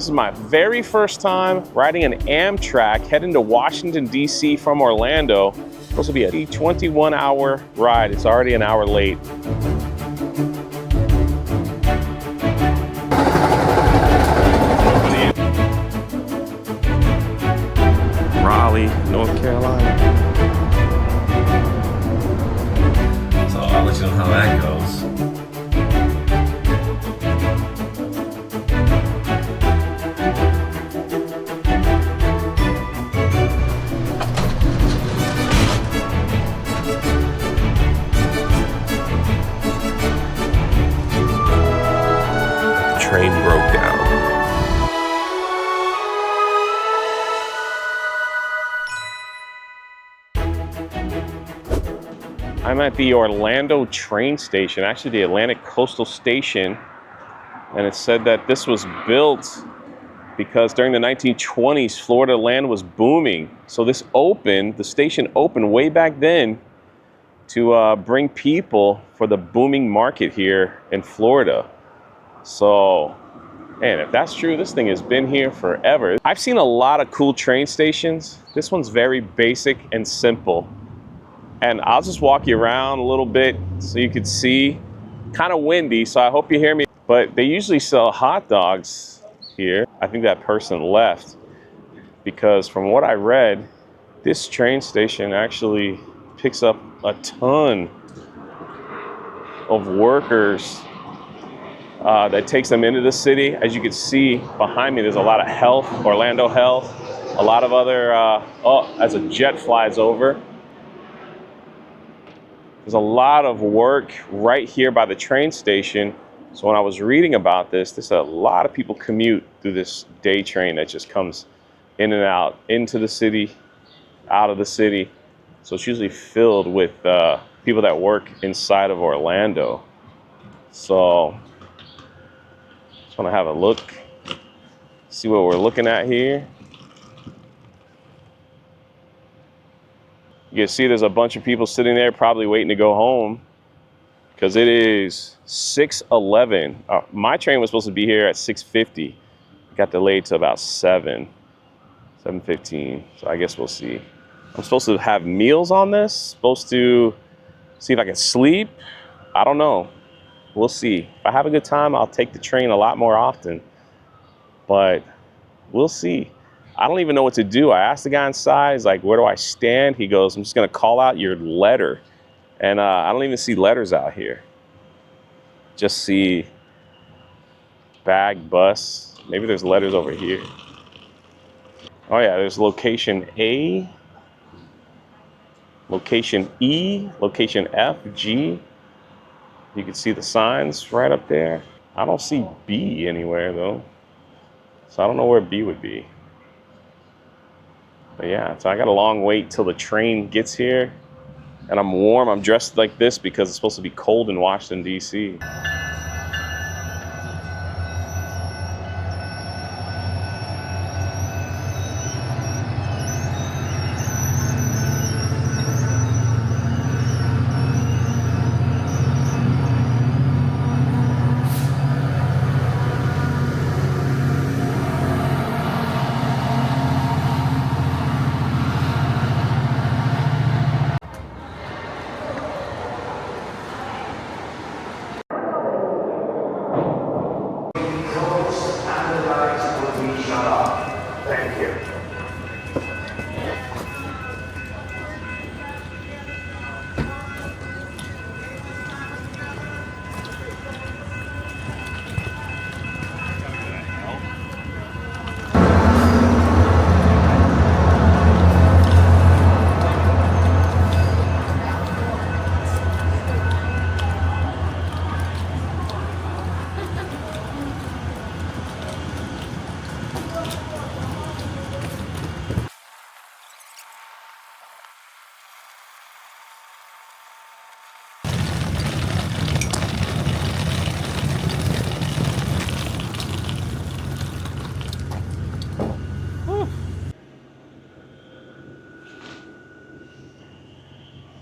is my very first time riding an Amtrak heading to Washington, D.C. from Orlando. It's supposed to be a 21-hour ride. It's already an hour late. Raleigh, North Carolina. So I'll let you know how that goes. Train broke down. I'm at the Orlando train station, actually the Atlantic Coastal Station, and it said that this was built because during the 1920s, Florida land was booming. So this opened, the station opened way back then to bring people for the booming market here in Florida. So, man, if that's true, this thing has been here forever. I've seen a lot of cool train stations. This one's very basic and simple. And I'll just walk you around a little bit so you can see. Kind of windy, so I hope you hear me. But they usually sell hot dogs here. I think that person left because from what I read, this train station actually picks up a ton of workers that takes them into the city. As you can see behind me, there's a lot of Health, Orlando Health, a lot of other, as a jet flies over. There's a lot of work right here by the train station. So when I was reading about this, there's a lot of people commute through this day train that just comes in and out, into the city, out of the city. So it's usually filled with people that work inside of Orlando. So just want to have a look, see what we're looking at here. You can see there's a bunch of people sitting there probably waiting to go home because it is 6:11. My train was supposed to be here at 6:50. Got delayed to about 7:15. So I guess we'll see. I'm supposed to have meals on this, supposed to see if I can sleep. I don't know. We'll see. If I have a good time, I'll take the train a lot more often. But we'll see. I don't even know what to do. I asked the guy inside, he's like, where do I stand? He goes, I'm just gonna call out your letter. And I don't even see letters out here. Just see bag, bus. Maybe there's letters over here. Oh yeah, there's location A, location E, location F, G. You can see the signs right up there. I don't see B anywhere though. So I don't know where B would be. But yeah, so I got a long wait till the train gets here. And I'm warm, I'm dressed like this because it's supposed to be cold in Washington, D.C. Thank you.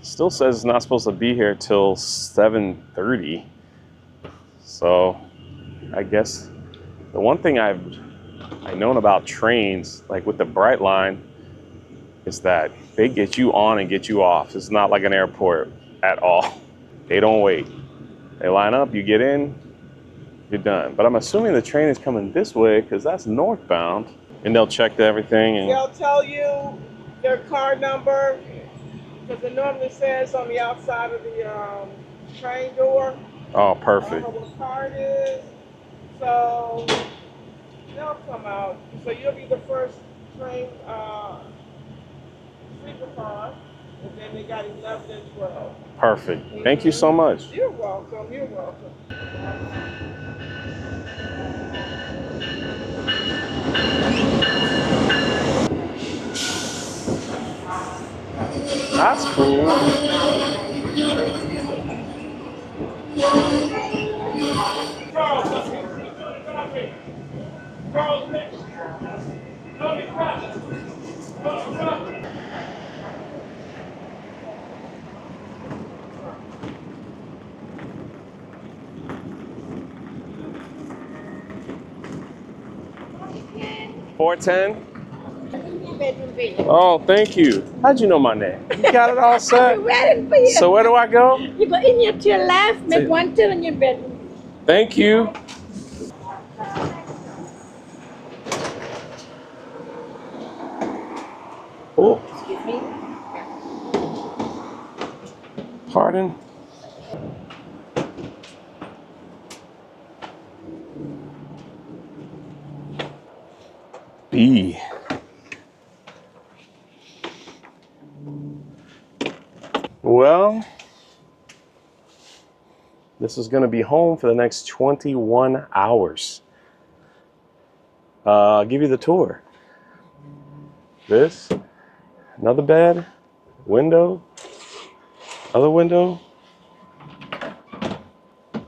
Still says it's not supposed to be here till 7:30. So I guess the one thing I've I known about trains, like with the Brightline, is that they get you on and get you off. It's not like an airport at all. They don't wait. They line up, you get in, you're done. But I'm assuming the train is coming this way because that's northbound. And they'll check everything. And they'll tell you their car number because it normally says on the outside of the train door. oh, I perfect. don't know what car it is. So they'll come out. So you'll be the first train sleeper car. And then they got 11 and 12. Perfect. Thank you so much. You're welcome. You're welcome. That's cool. $4.10. Oh, thank you. How'd you know my name? You got it all set? Waiting for you. So where do I go? You go in here to your left, make one turn in your bedroom. Thank you. Oh, Excuse me. pardon. B. Well, this is going to be home for the next 21 hours. I'll give you the tour. This, another bed, window, other window,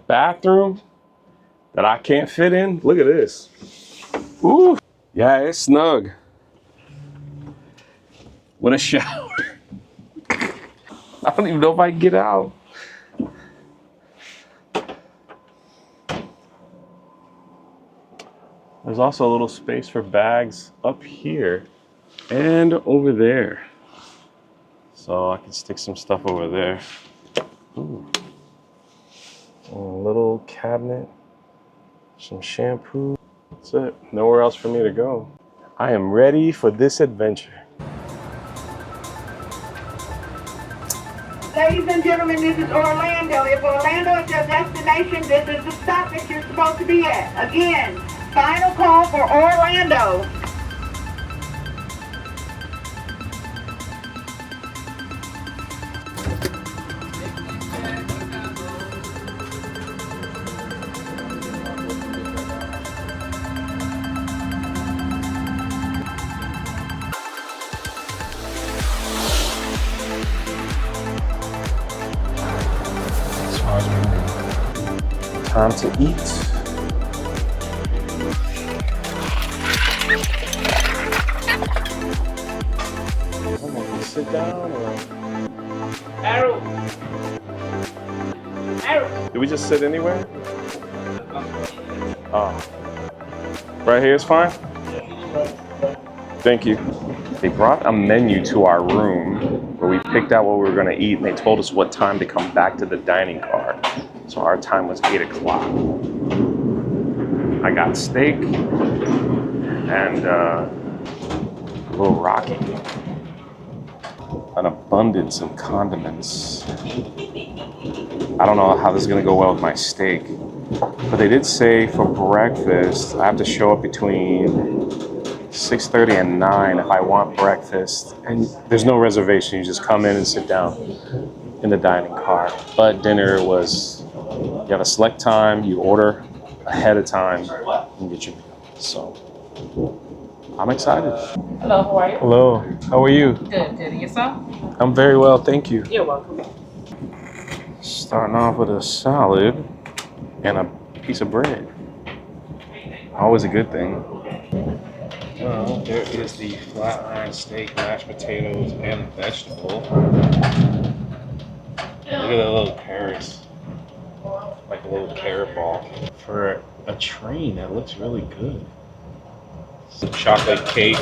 bathroom that I can't fit in. Look at this. Ooh, yeah, it's snug. With a shower. I don't even know if I can get out. There's also a little space for bags up here and over there. So I can stick some stuff over there. Ooh. A little cabinet, some shampoo. That's it. Nowhere else for me to go. I am ready for this adventure. Ladies and gentlemen, this is Orlando. If Orlando is your destination, this is the stop that you're supposed to be at. Again, final call for Orlando. As far as we know. Time to eat. Sit down or? Arrow. Arrow. Did we just sit anywhere? Oh. Right here is fine? Thank you. They brought a menu to our room where we picked out what we were gonna eat and they told us what time to come back to the dining car. So our time was 8 o'clock. I got steak and a little Rocky. An abundance of condiments. I don't know how this is gonna go well with my steak, but they did say for breakfast, I have to show up between 6:30 and 9 if I want breakfast. And there's no reservation, you just come in and sit down in the dining car. But dinner was, you have a select time, you order ahead of time, and get your meal. So, I'm excited. Hello, how are you? Hello, how are you? Good, good. And yourself? I'm very well, thank you. You're welcome. Starting off with a salad and a piece of bread. Always a good thing. Well, there is the flat iron steak, mashed potatoes, and vegetable. Look at that little carrots. Like a little carrot ball. For a train, that looks really good. some chocolate cake,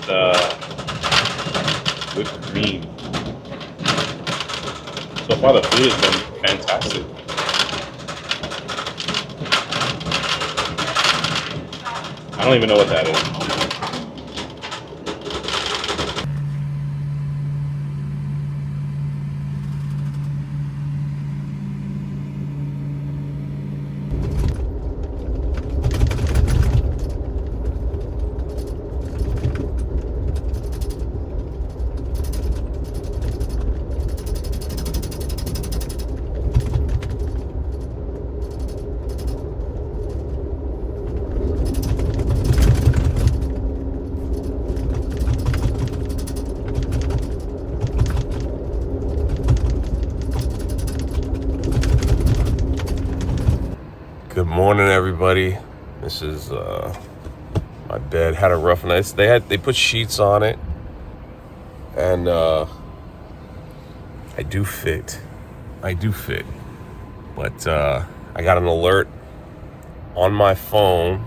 the whipped cream. So far the food has been fantastic. I don't even know what that is. Good morning, everybody. This is my bed. Had a rough night. They put sheets on it, and I do fit. But I got an alert on my phone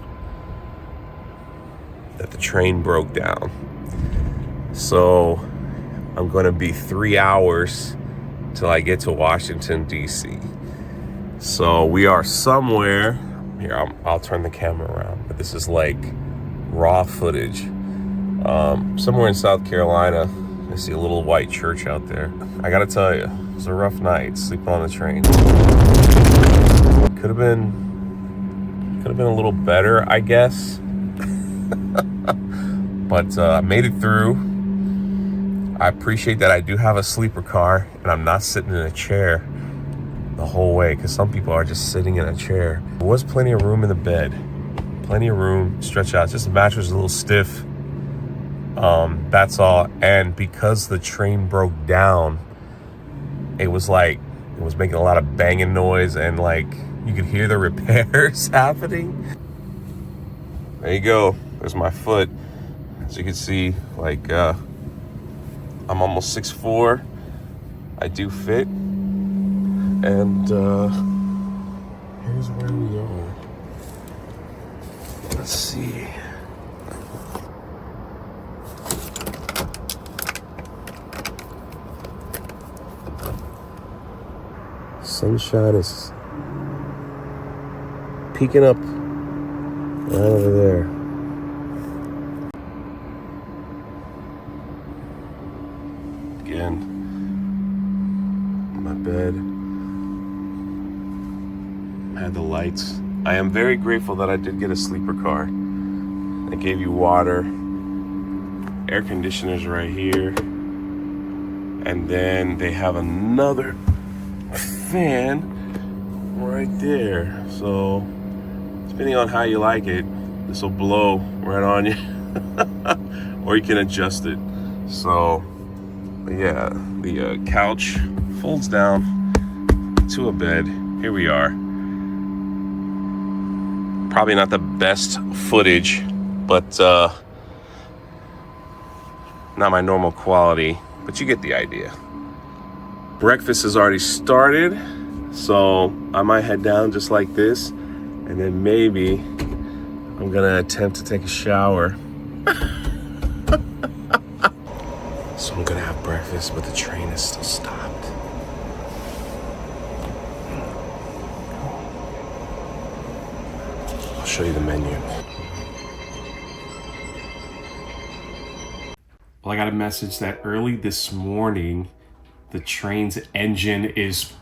that the train broke down. So I'm going to be 3 hours till I get to Washington, D.C. So we are somewhere here. I'll turn the camera around, but this is like raw footage. Somewhere in South Carolina. I see a little white church out there. I gotta tell you, it was a rough night sleeping on the train. Could have been a little better, I guess. But I made it through. I appreciate that I do have a sleeper car and I'm not sitting in a chair the whole way, because some people are just sitting in a chair. There was plenty of room in the bed, plenty of room, stretch out. Just the mattress was a little stiff. That's all. And because the train broke down, it was making a lot of banging noise, and like you could hear the repairs happening. There you go. There's my foot. As you can see, like I'm almost 6'4". I do fit. And here's where we are. Let's see. Sunshine is peeking up right over there. Again, my bed. Had the lights. I am very grateful that I did get a sleeper car. They gave you water, air conditioners right here, and then they have another fan right there. So depending on how you like it, this will blow right on you, or you can adjust it. So yeah, the couch folds down to a bed. Here we are. Probably not the best footage, but not my normal quality, but you get the idea. Breakfast has already started, so I might head down just like this, and then maybe I'm gonna attempt to take a shower. So I'm gonna have breakfast, but the train is still stopped. I'll show you the menu. Well, I got a message that early this morning, the train's engine is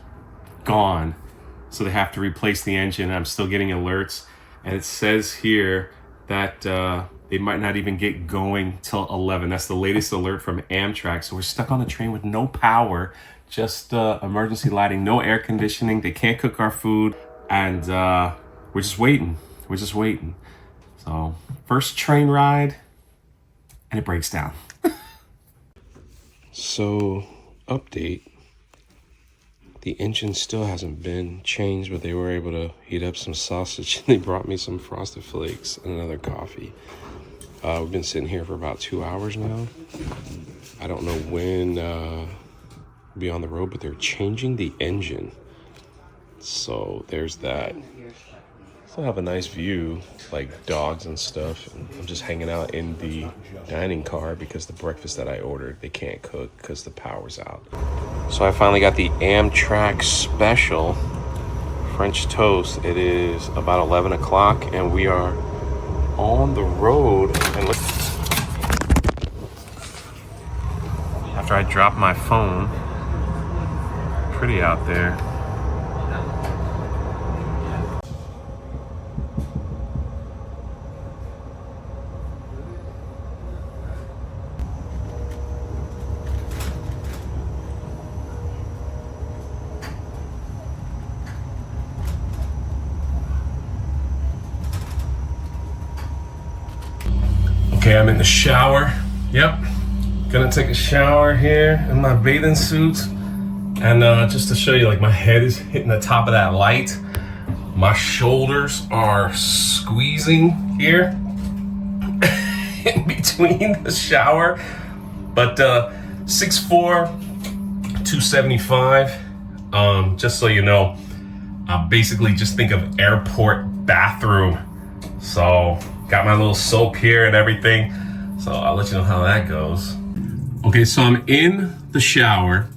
gone. So they have to replace the engine. I'm still getting alerts. And it says here that they might not even get going till 11. That's the latest alert from Amtrak. So we're stuck on the train with no power, just emergency lighting, no air conditioning. They can't cook our food. And we're just waiting. So first train ride, and it breaks down. So, update. The engine still hasn't been changed, but they were able to heat up some sausage. They brought me some Frosted Flakes and another coffee. We've been sitting here for about 2 hours now. I don't know when we'll be on the road, but they're changing the engine. So there's that. So I have a nice view, like dogs and stuff. And I'm just hanging out in the dining car because the breakfast that I ordered, they can't cook because the power's out. So I finally got the Amtrak special French toast. It is about 11 o'clock and we are on the road. And look, after I dropped my phone, pretty out there. Okay, I'm in the shower. Yep, gonna take a shower here in my bathing suit. And just to show you, like my head is hitting the top of that light. My shoulders are squeezing here in between the shower. But 6'4", 275. Just so you know, basically just think of airport bathroom. So got my little soap here and everything. So I'll let you know how that goes. Okay, so I'm in the shower.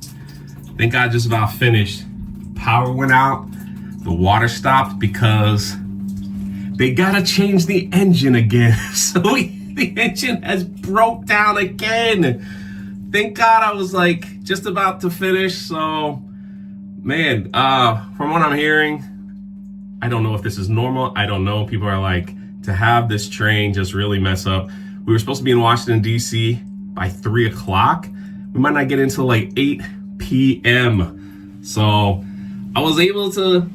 Thank God, just about finished. Power went out. The water stopped because they gotta change the engine again. So the engine has broke down again. Thank God I was like just about to finish. So, man, from what I'm hearing, I don't know if this is normal. I don't know. People are like, to have this train just really mess up. We were supposed to be in Washington, D.C. by 3 o'clock. We might not get until like 8 p.m. So I was able to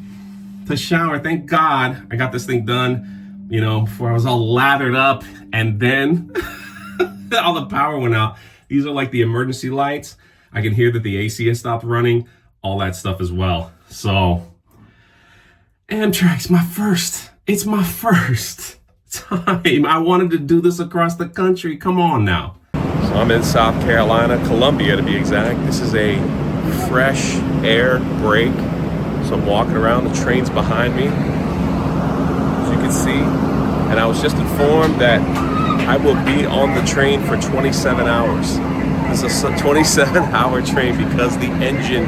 shower. Thank God I got this thing done, you know, before I was all lathered up. And then all the power went out. These are like the emergency lights. I can hear that the AC has stopped running, all that stuff as well. So Amtrak's my first. It's my first time. I wanted to do this across the country. Come on now. So I'm in South Carolina, Columbia to be exact. This is a fresh air break. So I'm walking around, the train's behind me, as you can see. And I was just informed that I will be on the train for 27 hours. This is a 27-hour train because the engine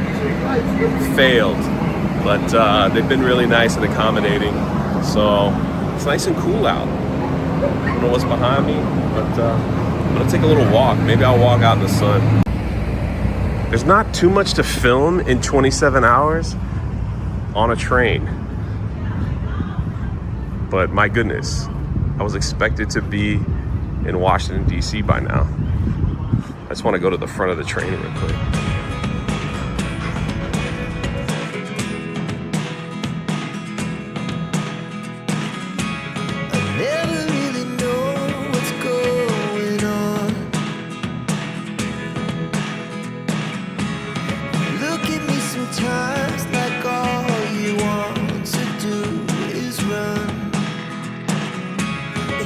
failed. But they've been really nice and accommodating. So it's nice and cool out. I don't know what's behind me, but I'm gonna take a little walk. Maybe I'll walk out in the sun. There's not too much to film in 27 hours on a train. But my goodness, I was expected to be in Washington, D.C. by now. I just want to go to the front of the train real quick.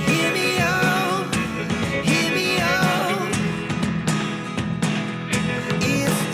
Hear me out. It's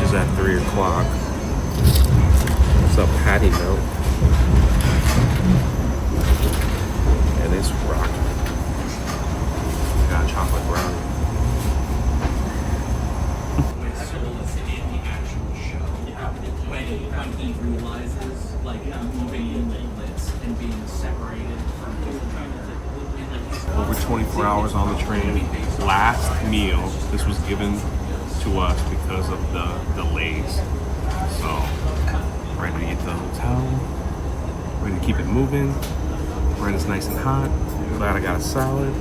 is at 3 o'clock. It's a patty melt. And it's rocking. Got a chocolate brownie. When he realizes, like, moving in leglets and being separated from his Over 24 hours on the train. Last meal. This was given to us because of the delays. So, ready to get to the hotel. Ready to keep it moving. Bread is nice and hot. Glad I got a salad.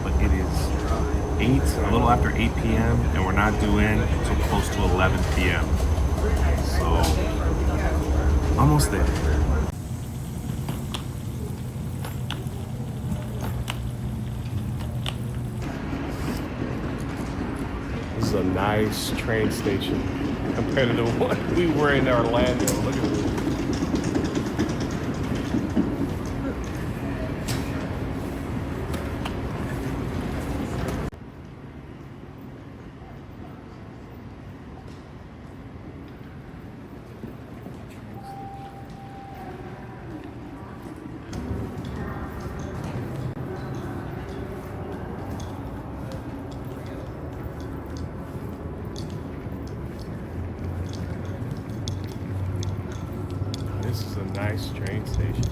But it is 8, a little after 8 p.m. and we're not due in until close to 11 p.m. So, almost there. This is a nice train station compared to the one we were in Orlando. Look at this. This is a nice train station.